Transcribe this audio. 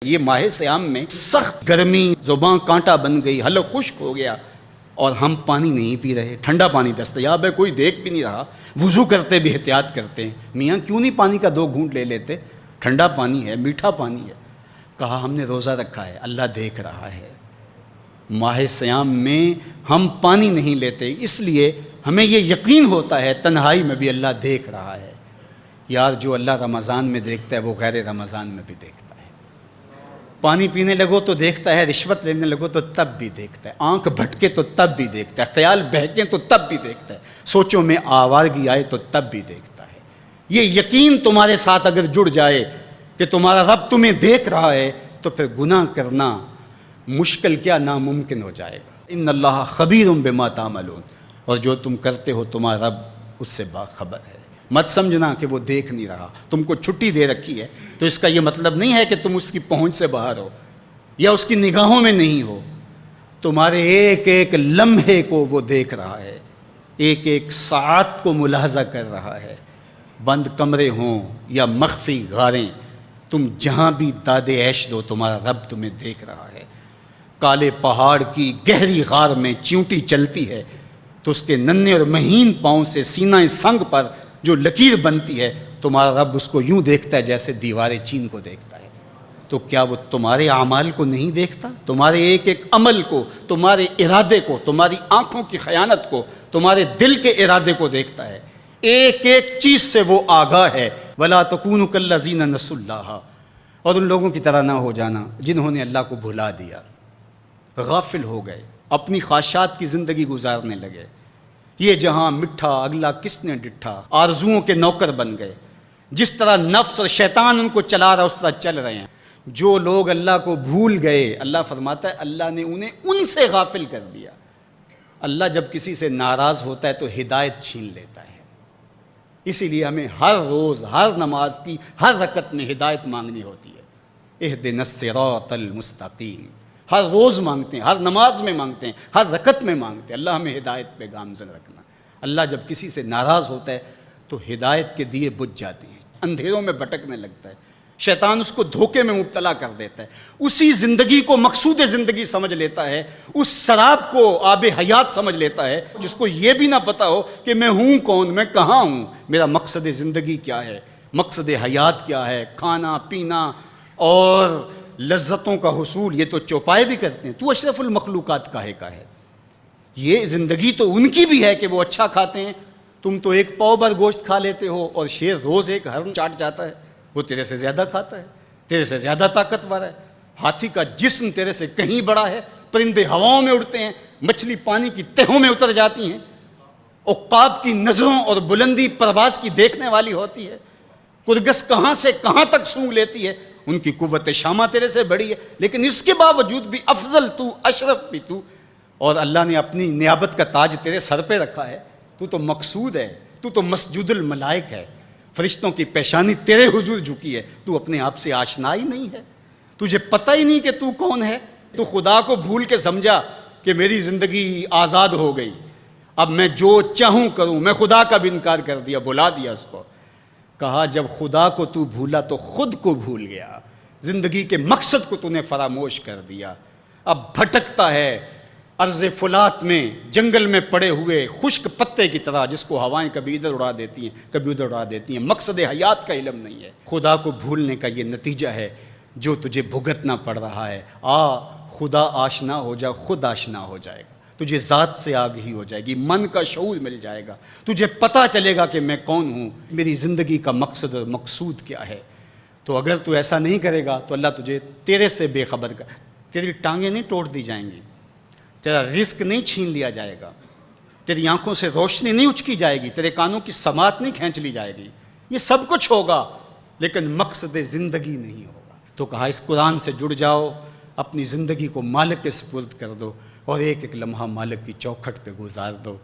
یہ ماہ سیام میں سخت گرمی، زبان کانٹا بن گئی، حلق خشک ہو گیا اور ہم پانی نہیں پی رہے، ٹھنڈا پانی دستیاب ہے، کوئی دیکھ بھی نہیں رہا، وضو کرتے بھی احتیاط کرتے ہیں، میاں کیوں نہیں پانی کا 2 گھونٹ لے لیتے، ٹھنڈا پانی ہے، میٹھا پانی ہے۔ کہا ہم نے روزہ رکھا ہے، اللہ دیکھ رہا ہے۔ ماہ سیام میں ہم پانی نہیں لیتے، اس لیے ہمیں یہ یقین ہوتا ہے تنہائی میں بھی اللہ دیکھ رہا ہے۔ یار جو اللہ رمضان میں دیکھتا ہے وہ غیر رمضان میں بھی دیکھتا ہے۔ پانی پینے لگو تو دیکھتا ہے، رشوت لینے لگو تو تب بھی دیکھتا ہے، آنکھ بھٹکے تو تب بھی دیکھتا ہے، خیال بہکے تو تب بھی دیکھتا ہے، سوچوں میں آوارگی آئے تو تب بھی دیکھتا ہے۔ یہ یقین تمہارے ساتھ اگر جڑ جائے کہ تمہارا رب تمہیں دیکھ رہا ہے تو پھر گناہ کرنا مشکل کیا ناممکن ہو جائے گا۔ ان اللہ خبیر بما تعملون، اور جو تم کرتے ہو تمہارا رب اس سے باخبر ہے۔ مت سمجھنا کہ وہ دیکھ نہیں رہا، تم کو چھٹی دے رکھی ہے تو اس کا یہ مطلب نہیں ہے کہ تم اس کی پہنچ سے باہر ہو یا اس کی نگاہوں میں نہیں ہو۔ تمہارے ایک ایک لمحے کو وہ دیکھ رہا ہے، ایک ایک ساعت کو ملاحظہ کر رہا ہے۔ بند کمرے ہوں یا مخفی غاریں، تم جہاں بھی داد عیش دو تمہارا رب تمہیں دیکھ رہا ہے۔ کالے پہاڑ کی گہری غار میں چیونٹی چلتی ہے تو اس کے ننھے اور مہین پاؤں سے سینہ سنگ پر جو لکیر بنتی ہے تمہارا رب اس کو یوں دیکھتا ہے جیسے دیوار چین کو دیکھتا ہے۔ تو کیا وہ تمہارے اعمال کو نہیں دیکھتا؟ تمہارے ایک ایک عمل کو، تمہارے ارادے کو، تمہاری آنکھوں کی خیانت کو، تمہارے دل کے ارادے کو دیکھتا ہے، ایک ایک چیز سے وہ آگاہ ہے۔ وَلَا تَكُونُوا كَالَّذِينَ نَسُوا اللَّهَ، اور ان لوگوں کی طرح نہ ہو جانا جنہوں نے اللہ کو بھلا دیا، غافل ہو گئے، اپنی خواہشات کی زندگی گزارنے لگے۔ یہ جہاں مٹھا اگلا کس نے ڈٹھا، آرزوؤں کے نوکر بن گئے، جس طرح نفس اور شیطان ان کو چلا رہا اس طرح چل رہے ہیں۔ جو لوگ اللہ کو بھول گئے، اللہ فرماتا ہے اللہ نے انہیں ان سے غافل کر دیا۔ اللہ جب کسی سے ناراض ہوتا ہے تو ہدایت چھین لیتا ہے، اسی لیے ہمیں ہر روز ہر نماز کی ہر رکعت میں ہدایت مانگنی ہوتی ہے۔ اہدنا الصراط المستقیم، ہر روز مانگتے ہیں، ہر نماز میں مانگتے ہیں، ہر رکعت میں مانگتے ہیں، اللہ ہمیں ہدایت پہ گامزن رکھنا۔ اللہ جب کسی سے ناراض ہوتا ہے تو ہدایت کے دیے بجھ جاتے ہیں، اندھیروں میں بھٹکنے لگتا ہے، شیطان اس کو دھوکے میں مبتلا کر دیتا ہے، اسی زندگی کو مقصود زندگی سمجھ لیتا ہے، اس شراب کو آب حیات سمجھ لیتا ہے، جس کو یہ بھی نہ پتا ہو کہ میں ہوں کون، میں کہاں ہوں، میرا مقصد زندگی کیا ہے، مقصد حیات کیا ہے، کھانا پینا اور لذتوں کا حصول۔ یہ تو چوپائے بھی کرتے ہیں، تو اشرف المخلوقات کاہے کا ہے؟ یہ زندگی تو ان کی بھی ہے کہ وہ اچھا کھاتے ہیں، تم تو 1 پاؤ بھر گوشت کھا لیتے ہو اور شیر روز 1 ہرن چاٹ جاتا ہے، وہ تیرے سے زیادہ کھاتا ہے، تیرے سے زیادہ طاقتور ہے، ہاتھی کا جسم تیرے سے کہیں بڑا ہے، پرندے ہواؤں میں اڑتے ہیں، مچھلی پانی کی تہوں میں اتر جاتی ہیں، عقاب کی نظروں اور بلندی پرواز کی دیکھنے والی ہوتی ہے، کرگس کہاں سے کہاں تک سونگھ لیتی ہے، ان کی قوت شامہ تیرے سے بڑی ہے، لیکن اس کے باوجود بھی افضل تو، اشرف بھی تو، اور اللہ نے اپنی نیابت کا تاج تیرے سر پہ رکھا ہے، تو تو مقصود ہے، تو تو مسجود الملائک ہے، فرشتوں کی پیشانی تیرے حضور جھکی ہے، تو اپنے آپ سے آشنا ہی نہیں ہے، تجھے پتہ ہی نہیں کہ تو کون ہے، تو خدا کو بھول کے سمجھا کہ میری زندگی آزاد ہو گئی، اب میں جو چاہوں کروں، میں خدا کا بھی انکار کر دیا، بھلا دیا اس کو۔ کہا جب خدا کو تو بھولا تو خود کو بھول گیا، زندگی کے مقصد کو تو نے فراموش کر دیا، اب بھٹکتا ہے ارض فلات میں، جنگل میں پڑے ہوئے خشک پتے کی طرح، جس کو ہوائیں کبھی ادھر اڑا دیتی ہیں کبھی ادھر اڑا دیتی ہیں، مقصد حیات کا علم نہیں ہے۔ خدا کو بھولنے کا یہ نتیجہ ہے جو تجھے بھگتنا پڑ رہا ہے۔ خدا آشنا ہو جا، خود آشنا ہو جائے گا، تجھے ذات سے آگہی ہو جائے گی، من کا شعور مل جائے گا، تجھے پتہ چلے گا کہ میں کون ہوں، میری زندگی کا مقصد اور مقصود کیا ہے۔ تو اگر تو ایسا نہیں کرے گا تو اللہ تجھے تیرے سے بے خبر کر، تیری ٹانگیں نہیں توڑ دی جائیں گی، تیرا رزق نہیں چھین لیا جائے گا، تیری آنکھوں سے روشنی نہیں اچکی جائے گی، تیرے کانوں کی سماعت نہیں کھینچ لی جائے گی، یہ سب کچھ ہوگا لیکن مقصد زندگی نہیں ہوگا۔ تو کہا اس قرآن سے جڑ جاؤ، اپنی زندگی کو مالک کے سپرد کر دو اور ایک ایک لمحہ مالک کی چوکھٹ پہ گزار دو۔